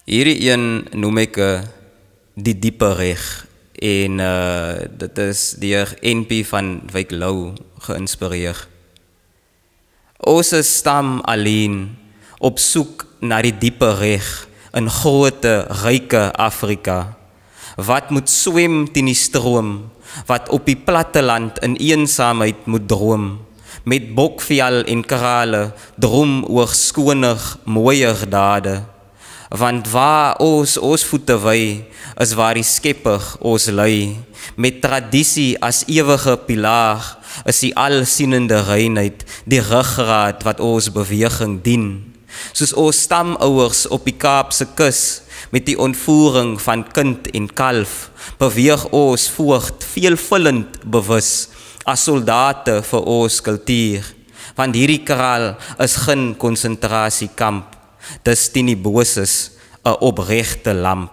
Hierdie een noem ek die diepe reg en dit is deur NP van Wyk Lou geïnspireer. Ons stam alleen op soek na die diepe reg in grote, ryke Afrika, wat moet swem teen die stroom, wat op die platteland in eensaamheid moet droom, met bokvel en krale, droom oor skoner, mooier dade. Want waar ons voete wy, is waar die Skepper ons lei, met tradisie as ewige pilaar, is die alsienende reinheid, die ruggraat wat ons beweging dien. Soos ons stamouers op die Kaapse kus, met die ontvoering van kind en kalf, beweeg ons voort veelvullend bewus, as soldate vir ons kultuur. Want hierdie kraal is geen konsentrasiekamp, dis teen die boses 'n opregte lamp.